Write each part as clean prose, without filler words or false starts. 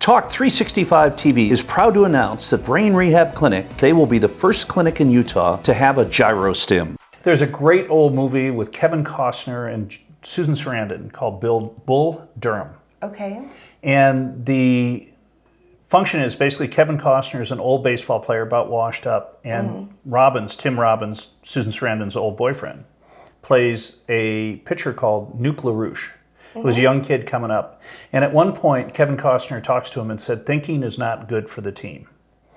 Clinic-Talk365TV is proud to announce that Brain Rehab Clinic, they will be the first clinic in Utah to have a gyrostim. There's a great old movie with Kevin Costner and Susan Sarandon called Bull Durham. Okay. And the function is basically Kevin Costner is an old baseball player about washed up, and Tim Robbins, Susan Sarandon's old boyfriend, plays a pitcher called Nuke LaRouche. Who was a young kid coming up. And at one point, Kevin Costner talks to him and said, thinking is not good for the team.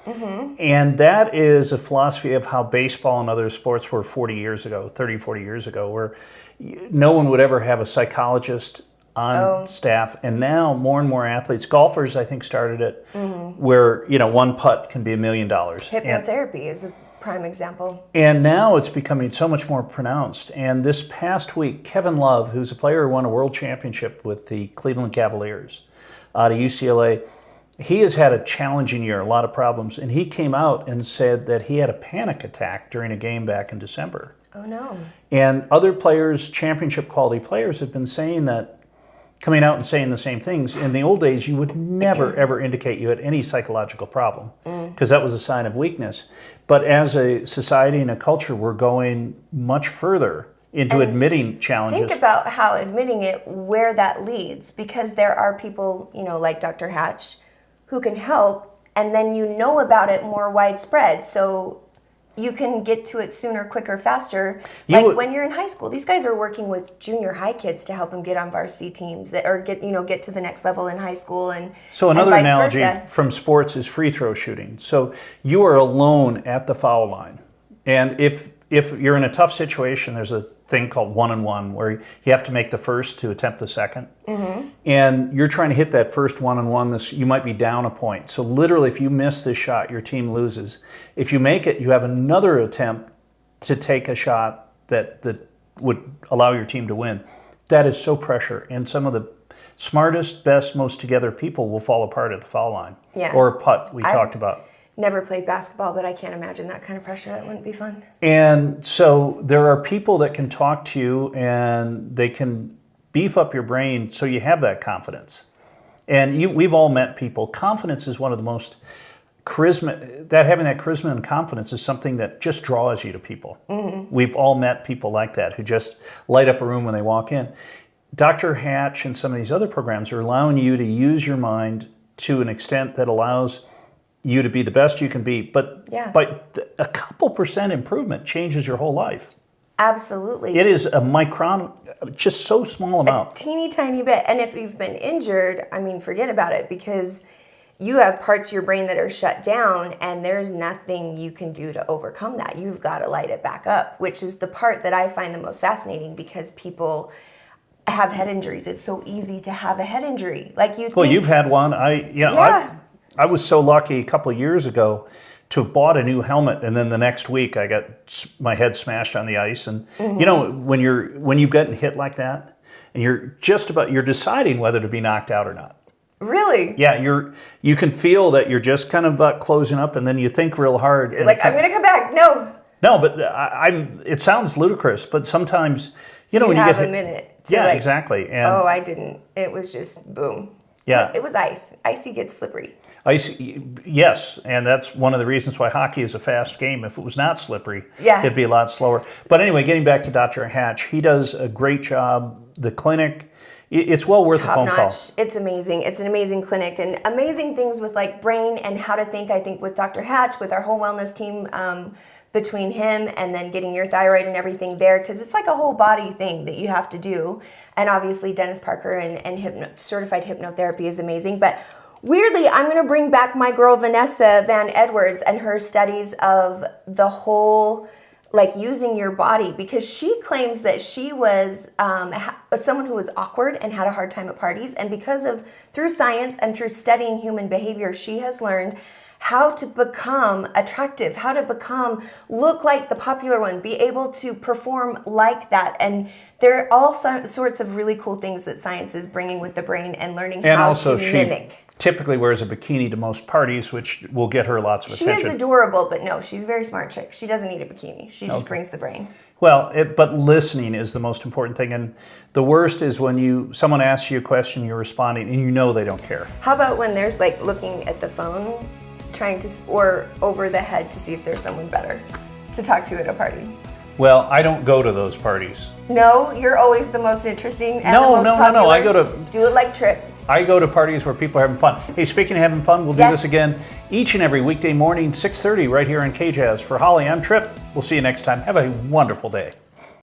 And that is a philosophy of how baseball and other sports were 40 years ago, 30, 40 years ago, where no one would ever have a psychologist on staff. And now more and more athletes, golfers, I think, started it, where, one putt can be $1 million. Hypnotherapy is a prime example. And now it's becoming so much more pronounced. And this past week, Kevin Love, who's a player who won a world championship with the Cleveland Cavaliers out of UCLA, he has had a challenging year, a lot of problems. And he came out and said that he had a panic attack during a game back in December. Oh, no. And other players, championship quality players, have been saying that, coming out and saying the same things. In the old days, you would never, ever indicate you had any psychological problem because that was a sign of weakness. But as a society and a culture, we're going much further into admitting challenges. Think about how admitting it, where that leads, because there are people, like Dr. Hatch, who can help, and then you know about it more widespread. So you can get to it sooner, quicker, faster. When you're in high school, these guys are working with junior high kids to help them get on varsity teams or get to the next level in high school. And so another and analogy versa. From sports is free throw shooting. So you are alone at the foul line, and if you're in a tough situation, there's a thing called 1-on-1 where you have to make the first to attempt the second, and you're trying to hit that first 1-on-1. You might be down a point. So literally, if you miss this shot, your team loses. If you make it, you have another attempt to take a shot that would allow your team to win. That is so pressure, and some of the smartest, best, most together people will fall apart at the foul line or a putt we talked about. Never played basketball, but I can't imagine that kind of pressure. It wouldn't be fun. And so there are people that can talk to you and they can beef up your brain so you have that confidence. And we've all met people. Confidence is one of the most having that charisma and confidence is something that just draws you to people. We've all met people like that who just light up a room when they walk in. Dr. Hatch and some of these other programs are allowing you to use your mind to an extent that allows you to be the best you can be, but a couple percent improvement changes your whole life. Absolutely. It is a micron, just so small amount. A teeny tiny bit. And if you've been injured, forget about it, because you have parts of your brain that are shut down and there's nothing you can do to overcome that. You've got to light it back up, which is the part that I find the most fascinating because people have head injuries. It's so easy to have a head injury. Well, you've had one. I was so lucky a couple of years ago to have bought a new helmet, and then the next week I got my head smashed on the ice. And when you've gotten hit like that, and you're deciding whether to be knocked out or not. Really? Yeah, you can feel that you're just kind of about closing up, and then you think real hard. You're like, I'm going to come back. No. No, but it sounds ludicrous, but sometimes when you have get hit, a minute. Exactly. And I didn't. It was just boom. Yeah. It was ice. Icy gets slippery. Yes, and that's one of the reasons why hockey is a fast game. If it was not slippery, yeah, it'd be a lot slower. But anyway, getting back to Dr. Hatch, he does a great job. The clinic, it's well worth a phone call. It's amazing. It's an amazing clinic and amazing things with brain and how to think. I think with Dr. Hatch, with our whole wellness team, between him and then getting your thyroid and everything there, because it's like a whole body thing that you have to do. And obviously Dennis Parker and certified hypnotherapy is amazing. But weirdly, I'm going to bring back my girl Vanessa Van Edwards and her studies of the whole, using your body, because she claims that she was someone who was awkward and had a hard time at parties. And through science and through studying human behavior, she has learned how to become attractive, how to look like the popular one, be able to perform like that. And there are all sorts of really cool things that science is bringing with the brain and learning how to mimic. Typically wears a bikini to most parties, which will get her lots of attention. She is adorable, but no, she's a very smart chick. She doesn't need a bikini. She just brings the brain. Well, but listening is the most important thing. And the worst is when someone asks you a question, you're responding, and you know they don't care. How about when there's like looking at the phone, trying to, or over the head to see if there's someone better to talk to at a party? Well, I don't go to those parties. No, you're always the most interesting and the No, most no, popular. no. I go to Do it like Trip. I go to parties where people are having fun. Hey, speaking of having fun, we'll do Yes. this again each and every weekday morning, 6:30, right here on KJazz. For Holly, I'm Trip. We'll see you next time. Have a wonderful day.